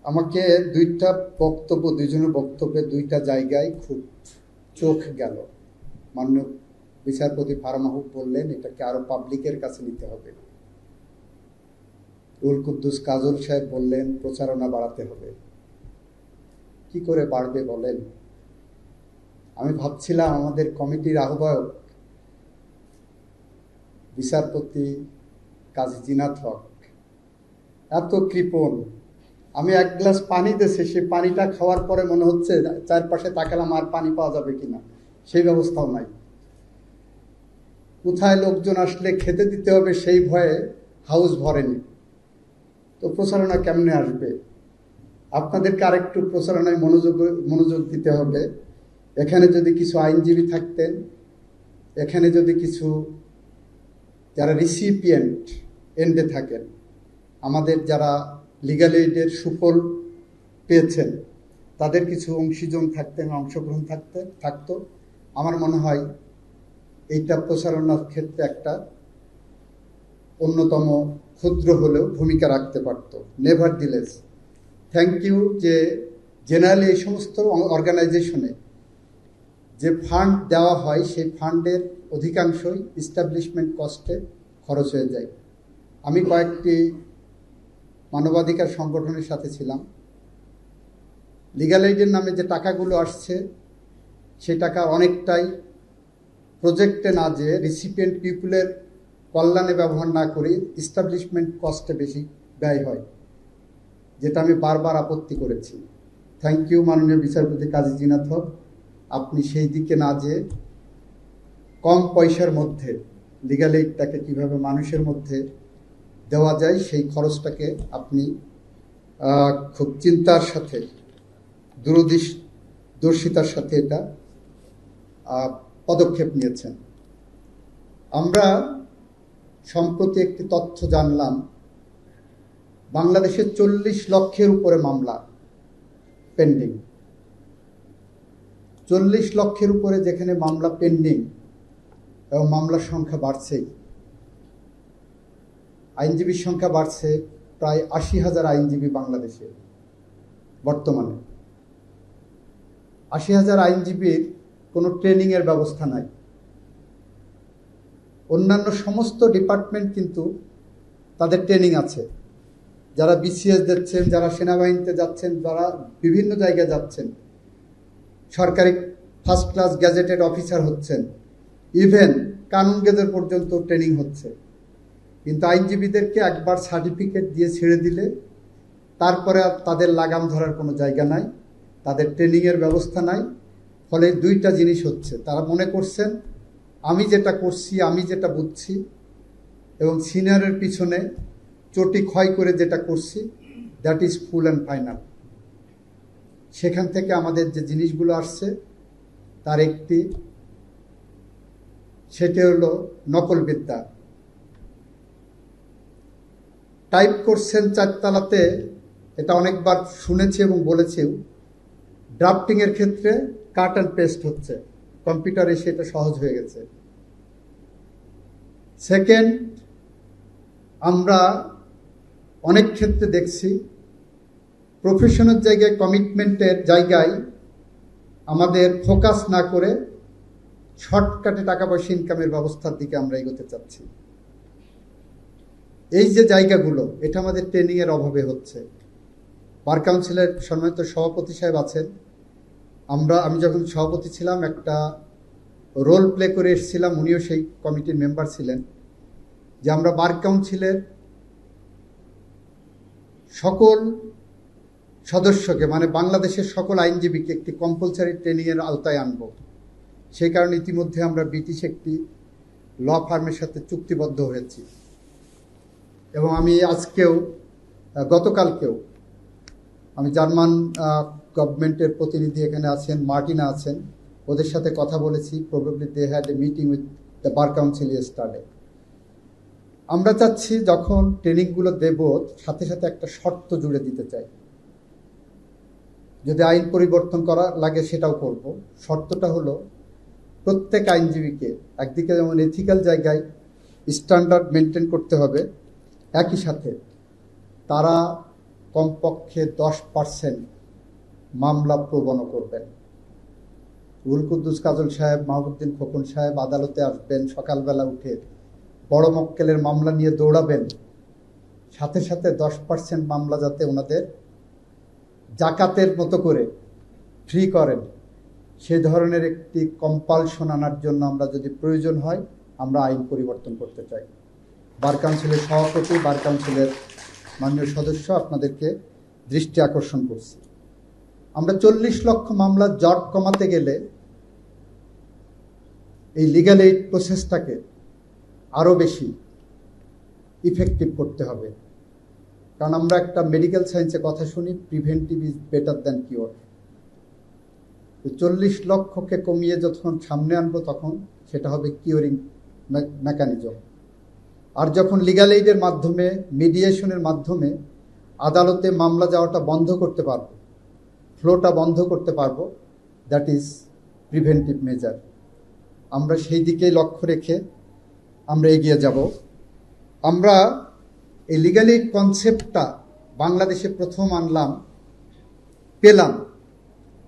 আমাকে দুইজনের বক্তব্যে দুইটা জায়গায় খুব চোখ গেল। মাননীয় বিচারপতি ফারাহ মাহবুব বললেন এটাকে আরো পাবলিকের কাছে নিতে হবে। রুহুল কুদ্দুস কাজল সাহেব বললেন প্রচারণা বাড়াতে হবে। কি করে বাড়বে বলেন? আমি ভাবছিলাম আমাদের কমিটির আহ্বায়ক বিচারপতি কাজী জিনাত হক এত কৃপণ, আমি এক গ্লাস পানি দিয়েছি, সেই পানিটা খাওয়ার পরে মনে হচ্ছে চারপাশে তাকালাম আর পানি পাওয়া যাবে কিনা, সেই ব্যবস্থাও নাই। কোথায় লোকজন আসলে খেতে দিতে হবে সেই ভয়ে হাউস ভরেনি। তো প্রচারণা কেমনে আসবে? আপনাদেরকে আরেকটু প্রচারণায় মনোযোগ দিতে হবে। এখানে যদি কিছু আইনজীবী থাকতেন, এখানে যদি কিছু যারা রিসিপিয়েন্ট এন্ডে থাকেন, আমাদের যারা লিগ্যাল এইডের সুফল পেয়েছেন তাদের কিছু অংশীজন থাকতেন, অংশগ্রহণ থাকতো, আমার মনে হয় এইটা প্রচারণার ক্ষেত্রে একটা অন্যতম ক্ষুদ্র হলেও ভূমিকা রাখতে পারত। নেভারদিলেস থ্যাংক ইউ যে জেনারেলি এই সমস্ত অর্গানাইজেশনে যে ফান্ড দেওয়া হয় সেই ফান্ডের অধিকাংশই ইস্টাবলিশমেন্ট কস্টে খরচ হয়ে যায়। আমি কয়েকটি মানবাধিকার সংগঠনের সাথে ছিলাম। লিগ্যাল এইডের নামে যে টাকাগুলো আসছে সেই টাকা অনেকটাই প্রজেক্টে না যেয়ে রিসিপিয়েন্ট পিপুলের কল্যাণে ব্যবহার না করে ইস্টাবলিশমেন্ট কস্টে বেশি ব্যয় হয়, যেটা আমি বারবার আপত্তি করেছি। থ্যাংক ইউ মাননীয় বিচারপতি কাজী জিনাত হক, আপনি সেই দিকে না যেয়ে কম পয়সার মধ্যে লিগ্যাল এইডটাকে কীভাবে মানুষের মধ্যে দেওয়া যায় সেই খরচটাকে আপনি খুব চিন্তার সাথে, দূরদর্শিতার সাথে এটা পদক্ষেপ নিয়েছেন। আমরা সম্প্রতি একটি তথ্য জানলাম, বাংলাদেশে 40 লক্ষের উপরে মামলা পেন্ডিং। 40 লক্ষের উপরে যেখানে মামলা পেন্ডিং এবং মামলার সংখ্যা বাড়ছেই, আইনজীবীর সংখ্যা বাড়ছে, প্রায় 80,000 আইনজীবী বাংলাদেশে বর্তমানে। 80,000 আইনজীবীর কোনো ট্রেনিংয়ের ব্যবস্থা নাই। অন্যান্য সমস্ত ডিপার্টমেন্ট কিন্তু তাদের ট্রেনিং আছে, যারা বিসিএস দিচ্ছেন, যারা সেনাবাহিনীতে যাচ্ছেন, যারা বিভিন্ন জায়গায় যাচ্ছেন, সরকারি ফার্স্ট ক্লাস গ্যাজেটেড অফিসার হচ্ছেন, ইভেন কানুন গেজের পর্যন্ত ট্রেনিং হচ্ছে। কিন্তু আইনজীবীদেরকে একবার সার্টিফিকেট দিয়ে ছেড়ে দিলে তারপরে আর তাদের লাগাম ধরার কোনো জায়গা নাই, তাদের ট্রেনিংয়ের ব্যবস্থা নাই। ফলে দুইটা জিনিস হচ্ছে, তারা মনে করছেন আমি যেটা করছি, আমি যেটা বুঝছি এবং সিনিয়রের পিছনে চটি ক্ষয় করে যেটা করছি, that is full and final. সেখান থেকে আমাদের যে জিনিসগুলো আসছে তার একটি, সেটি হলো নকল বিদ্যা। টাইপ করছেন 4 তলাতে, এটা অনেকবার শুনেছি এবং বলেছিও। ড্রাফটিংয়ের ক্ষেত্রে কাট অ্যান্ড পেস্ট হচ্ছে, কম্পিউটারে সেটা সহজ হয়ে গেছে। সেকেন্ড, আমরা অনেক ক্ষেত্রে দেখছি প্রফেশনের জায়গায়, কমিটমেন্টের জায়গায় আমাদের ফোকাস না করে শর্টকাটে টাকা পয়সা ইনকামের ব্যবস্থার দিকে আমরা এগোতে চাচ্ছি। এই যে জায়গাগুলো, এটা আমাদের ট্রেনিংয়ের অভাবে হচ্ছে। বার কাউন্সিলের সম্মানিত সভাপতি সাহেব আছেন, আমি যখন সভাপতি ছিলাম একটা রোল প্লে করে এসেছিলাম, উনিও সেই কমিটির মেম্বার ছিলেন, যে আমরা বার কাউন্সিলের সকল সদস্যকে, মানে বাংলাদেশের সকল আইনজীবীকে একটি কম্পালসারি ট্রেনিংয়ের আওতায় আনব। সেই কারণে ইতিমধ্যে আমরা ব্রিটিশ একটি ল ফার্মের সাথে চুক্তিবদ্ধ হয়েছি এবং আমি গতকালকেও আমি জার্মান গভর্নমেন্টের প্রতিনিধি এখানে আছেন, মার্টিনা আছেন, ওদের সাথে কথা বলেছি। Probably they had a meeting with the bar council yesterday. আমরা চাচ্ছি যখন ট্রেনিংগুলো দেব, সাথে সাথে একটা শর্ত জুড়ে দিতে চাই, যদি আইন পরিবর্তন করা লাগে সেটাও করব। শর্তটা হলো প্রত্যেক আইনজীবীকে একদিকে যেমন এথিক্যাল জায়গায় স্ট্যান্ডার্ড মেনটেন করতে হবে, একই সাথে তারা কমপক্ষে 10% মামলা প্রবণ করবেন। রুহুল কুদ্দুস কাজল সাহেব, মাহবুবউদ্দিন খোকন সাহেব আদালতে আসবেন, সকালবেলা উঠে বড় মক্কেলের মামলা নিয়ে দৌড়াবেন, সাথে সাথে 10% মামলা যাতে ওনাদের জাকাতের মতো করে ফ্রি করেন, সে ধরনের একটি কম্পালশন আনার জন্য আমরা যদি প্রয়োজন হয় আমরা আইন পরিবর্তন করতে চাই। বার কাউন্সিলের সভাপতি, বার কাউন্সিলের মাননীয় সদস্য, আপনাদেরকে দৃষ্টি আকর্ষণ করছি, আমরা 40 লক্ষ মামলার জট কমাতে গেলে এই লিগ্যাল এইড প্রসেসটাকে আরও বেশি ইফেক্টিভ করতে হবে। কারণ আমরা একটা মেডিকেল সায়েন্সে কথা শুনি, preventive is better than cure. 40 লক্ষকে কমিয়ে যখন সামনে আনবো তখন সেটা হবে কিওরিং মেকানিজম। আর যখন লিগ্যাল এইডের মাধ্যমে, মিডিয়েশনের মাধ্যমে আদালতে মামলা যাওয়াটা বন্ধ করতে পারবো, ফ্লোটা বন্ধ করতে পারবো, দ্যাট ইজ প্রিভেন্টিভ মেজার। আমরা সেই দিকেই লক্ষ্য রেখে আমরা এগিয়ে যাব। আমরা এই লিগ্যাল এইড কনসেপ্টটা বাংলাদেশে প্রথম পেলাম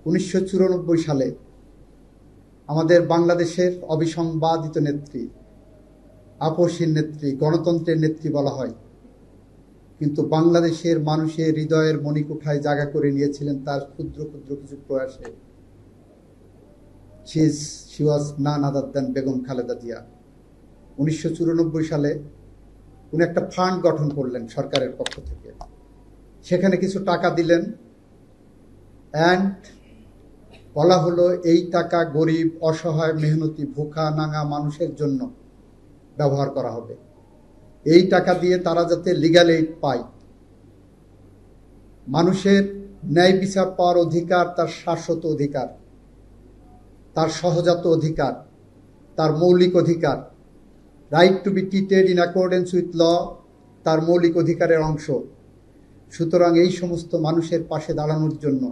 1994 সালে। আমাদের বাংলাদেশের অবিসংবাদিত নেত্রী, আপসীর নেত্রী, গণতন্ত্রের নেত্রী বলা হয়, কিন্তু বাংলাদেশের মানুষের হৃদয়ের মণিকুঠায় জায়গা করে নিয়েছিলেন তার ক্ষুদ্র ক্ষুদ্র কিছু প্রয়াসে। She was none other than Begum Khaleda Zia. 1994 সালে উনি একটা ফান্ড গঠন করলেন সরকারের পক্ষ থেকে, সেখানে কিছু টাকা দিলেন, অ্যান্ড বলা হলো এই টাকা গরিব, অসহায়, মেহনতি, ভুখা নাঙা মানুষের জন্য ব্যবহার করা হবে। এই টাকা দিয়ে তারা যাতে লিগ্যাল এইড পায়। মানুষের ন্যায় বিচার পাওয়ার অধিকার তার শাশ্বত অধিকার, তার সহজাত অধিকার, তার মৌলিক অধিকার। Right to be treated in accordance with law তার মৌলিক অধিকারের অংশ। সুতরাং এই সমস্ত মানুষের পাশে দাঁড়ানোর জন্য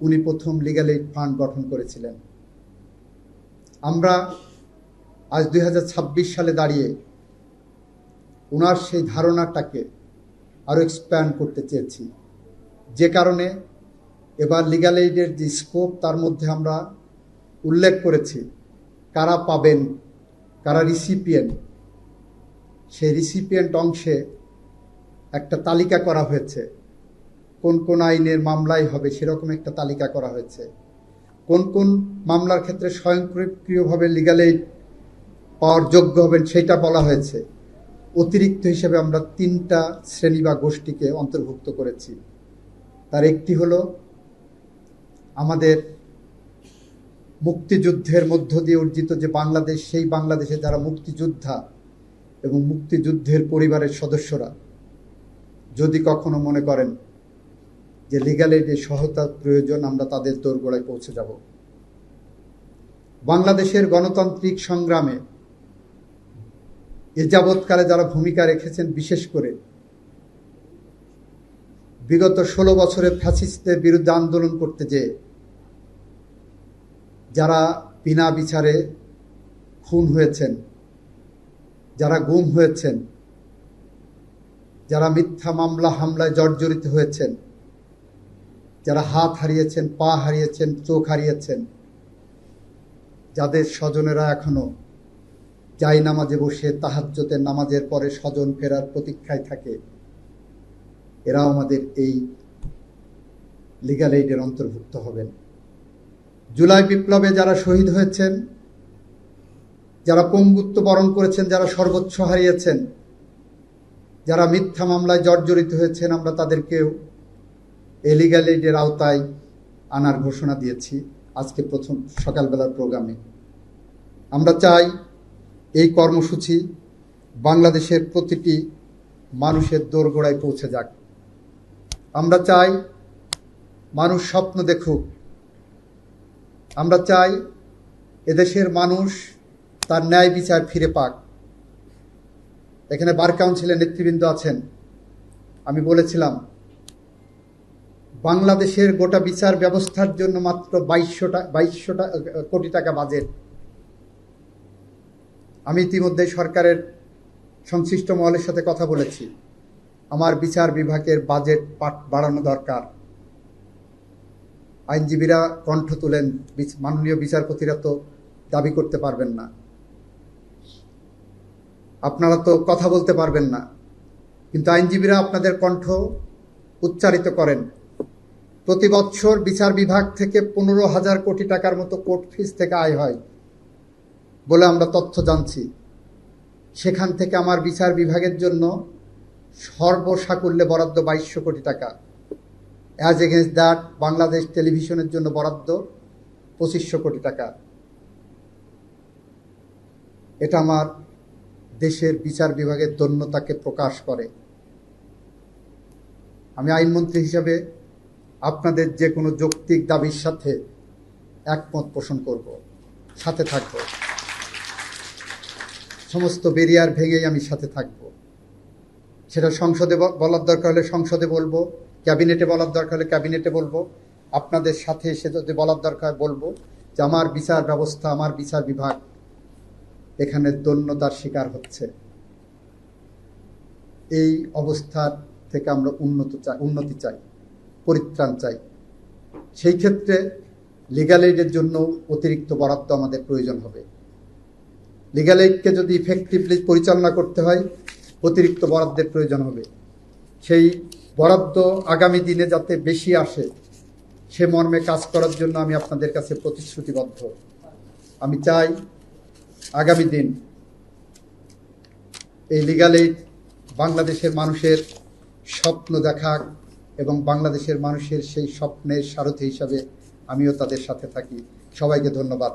উনি প্রথম লিগ্যাল এইড ফান্ড গঠন করেছিলেন। আমরা আজ 2026 সালে দাঁড়িয়ে ওনার সেই ধারণাটাকে আরও এক্সপ্যান্ড করতে চেয়েছি, যে কারণে এবার লিগ্যাল এইডের যে স্কোপ তার মধ্যে আমরা উল্লেখ করেছি কারা পাবেন, কারা রিসিপিয়েন্ট। সেই রিসিপিয়েন্ট অংশে একটা তালিকা করা হয়েছে, কোন কোন আইনের মামলায় হবে সেরকম একটা তালিকা করা হয়েছে, কোন কোন মামলার ক্ষেত্রে স্বয়ংক্রিয়ভাবে লিগ্যাল এইড পাওয়ার যোগ্য হবেন সেটা বলা হয়েছে। অতিরিক্ত হিসেবে আমরা 3টা শ্রেণী বা গোষ্ঠীকে অন্তর্ভুক্ত করেছি। তার একটি হলো আমাদের মুক্তিযুদ্ধের মধ্য দিয়ে অর্জিত যে বাংলাদেশ, সেই বাংলাদেশে যারা মুক্তিযোদ্ধা এবং মুক্তিযুদ্ধের পরিবারের সদস্যরা যদি কখনো মনে করেন যে লিগ্যাল এইডের সহায়তার প্রয়োজন, আমরা তাদের দোরগোড়ায় পৌঁছে যাব। বাংলাদেশের গণতান্ত্রিক সংগ্রামে এ যাবৎকালে যারা ভূমিকা রেখেছেন, বিশেষ করে বিগত 16 বছরে ফ্যাসিস্টদের বিরুদ্ধে আন্দোলন করতে যেয়ে যারা বিনা বিচারে খুন হয়েছেন, যারা গুম হয়েছেন, যারা মিথ্যা মামলা হামলায় জর্জরিত হয়েছেন, যারা হাত হারিয়েছেন, পা হারিয়েছেন, চোখ হারিয়েছেন, যাদের স্বজনেরা এখনো জায়নামাজে বসে তাহাজ্জুদের নামাজের পরে স্বজন ফেরার প্রতীক্ষায় থাকে, এরাও আমাদের এই লিগ্যাল এইডের অন্তর্ভুক্ত হবেন। জুলাই বিপ্লবে যারা শহীদ হয়েছেন, যারা পঙ্গুত্ব বরণ করেছেন, যারা সর্বোচ্চ হারিয়েছেন, যারা মিথ্যা মামলায় জর্জরিত হয়েছেন, আমরা তাদেরকেও এই লিগ্যাল এইডের আওতায় আনার ঘোষণা দিয়েছি আজকে প্রথম সকালবেলার প্রোগ্রামে। আমরা চাই এই কর্মসূচি বাংলাদেশের প্রতিটি মানুষের দোরগোড়ায় পৌঁছে যাক। আমরা চাই মানুষ স্বপ্ন দেখুক। আমরা চাই এদেশের মানুষ তার ন্যায় বিচার ফিরে পাক। এখানে বার কাউন্সিলের নেতৃবৃন্দ আছেন। আমি বলেছিলাম বাংলাদেশের গোটা বিচার ব্যবস্থার জন্য মাত্র 2200 কোটি টাকা বাজেট। আমি ইতিমধ্যে সরকারের সংশ্লিষ্ট মহলের সাথে কথা বলেছি। আমার বিচার বিভাগের বাজেট বাড়ানো দরকার। আইনজীবীরা কণ্ঠ তুলেন, মাননীয় বিচারপতিরা তো দাবি করতে পারবেন না, আপনারা তো কথা বলতে পারবেন না, কিন্তু আইনজীবীরা আপনাদের কণ্ঠ উচ্চারিত করেন। প্রতি বছর বিচার বিভাগ থেকে 15,000 কোটি টাকার মতো কোর্ট ফিস থেকে আয় হয় বলে আমরা তথ্য জানছি। সেখান থেকে আমার বিচার বিভাগের জন্য সর্বসাকুল্যে বরাদ্দ 2200 কোটি টাকা। অ্যাজ এগেন্স্ট দ্যাট বাংলাদেশ টেলিভিশনের জন্য বরাদ্দ 2500 কোটি টাকা। এটা আমার দেশের বিচার বিভাগের দন্যতাকে প্রকাশ করে। আমি আইনমন্ত্রী হিসাবে আপনাদের যে কোনো যৌক্তিক দাবির সাথে একমত পোষণ করব, সাথে থাকব, সমস্ত ব্যারিয়ার ভেঙেই আমি সাথে থাকব। সেটা সংসদে বলার দরকার হলে সংসদে বলবো, ক্যাবিনেটে বলার দরকার হলে ক্যাবিনেটে বলবো, আপনাদের সাথে এসে যদি বলার দরকার বলবো যে আমার বিচার ব্যবস্থা, আমার বিচার বিভাগ এখানে দন্যতার শিকার হচ্ছে। এই অবস্থার থেকে আমরা উন্নতি চাই, পরিত্রাণ চাই। সেই ক্ষেত্রে লিগ্যাল এইডের জন্য অতিরিক্ত বরাদ্দ আমাদের প্রয়োজন হবে। লিগ্যাল এইডকে যদি ইফেক্টিভলি পরিচালনা করতে হয়, অতিরিক্ত বরাদ্দের প্রয়োজন হবে। সেই বরাদ্দ আগামী দিনে যাতে বেশি আসে সে মর্মে কাজ করার জন্য আমি আপনাদের কাছে প্রতিশ্রুতিবদ্ধ। আমি চাই আগামী দিন এই লিগ্যাল এইড বাংলাদেশের মানুষের স্বপ্ন দেখা এবং বাংলাদেশের মানুষের সেই স্বপ্নের সারথি হিসাবে আমিও তাদের সাথে থাকি। সবাইকে ধন্যবাদ।